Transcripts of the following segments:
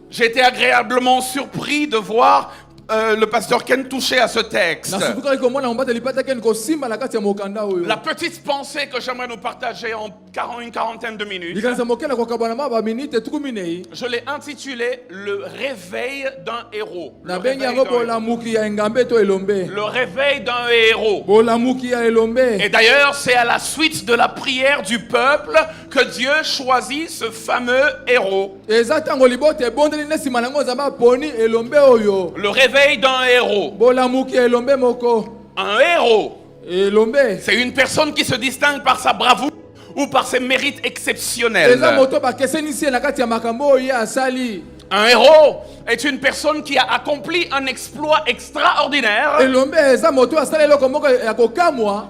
J'ai été agréablement surpris de voir le pasteur Ken toucher à ce texte. La petite pensée que j'aimerais nous partager en une quarantaine de minutes, je l'ai intitulé le réveil d'un héros. Le réveil d'un héros. Et d'ailleurs, c'est à la suite de la prière du peuple que Dieu choisit ce fameux héros. Le réveil d'un héros. Un héros, c'est une personne qui se distingue par sa bravoure ou par ses mérites exceptionnels. Un héros est une personne qui a accompli un exploit extraordinaire.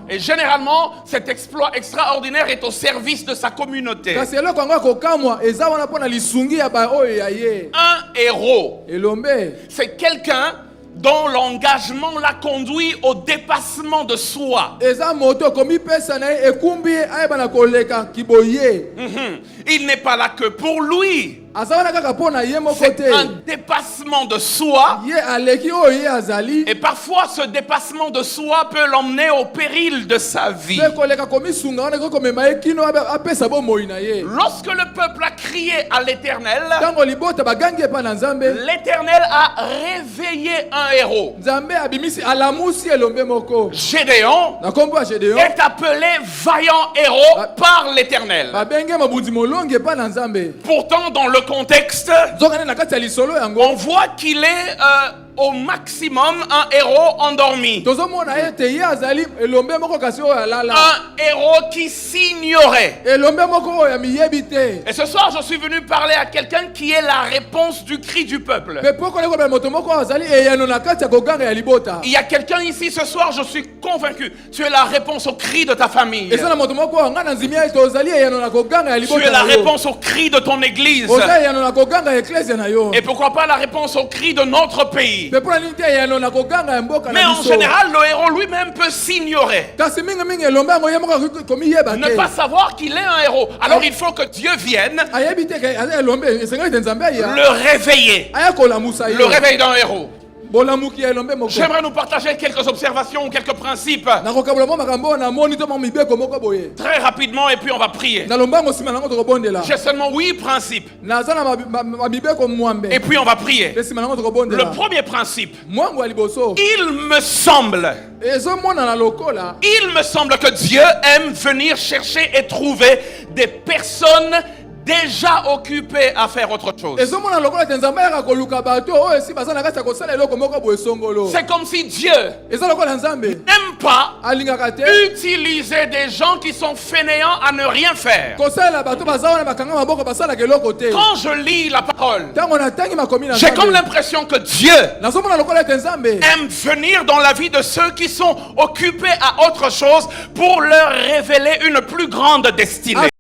Et généralement, cet exploit extraordinaire est au service de sa communauté. Un héros, c'est quelqu'un dont l'engagement l'a conduit au dépassement de soi. Il n'est pas là que pour lui. C'est un dépassement de soi. Et parfois, ce dépassement de soi peut l'emmener au péril de sa vie. Lorsque le peuple a crié à l'Éternel, l'Éternel a réveillé un héros. Gédéon est appelé vaillant héros par l'Éternel. Pourtant, dans le contexte, on voit qu'il est au maximum un héros endormi. Un héros qui s'ignorait. Et ce soir, je suis venu parler à quelqu'un qui est la réponse du cri du peuple. Il y a quelqu'un ici ce soir, je suis convaincu, tu es la réponse au cri de ta famille. Tu es la réponse au cri de ton église. Et pourquoi pas la réponse au cri de notre pays. Mais en général, le héros lui-même peut s'ignorer. Ne pas savoir qu'il est un héros. Alors il faut que Dieu vienne le réveiller. Le réveil d'un héros. J'aimerais nous partager quelques observations ou quelques principes. Très rapidement et puis on va prier. J'ai seulement 8 principes. Et puis on va prier. Le premier principe. Il me semble que Dieu aime venir chercher et trouver des personnes déjà occupé à faire autre chose. C'est comme si Dieu n'aime pas utiliser des gens qui sont fainéants à ne rien faire. Quand je lis la parole, j'ai comme l'impression que Dieu aime venir dans la vie de ceux qui sont occupés à autre chose pour leur révéler une plus grande destinée.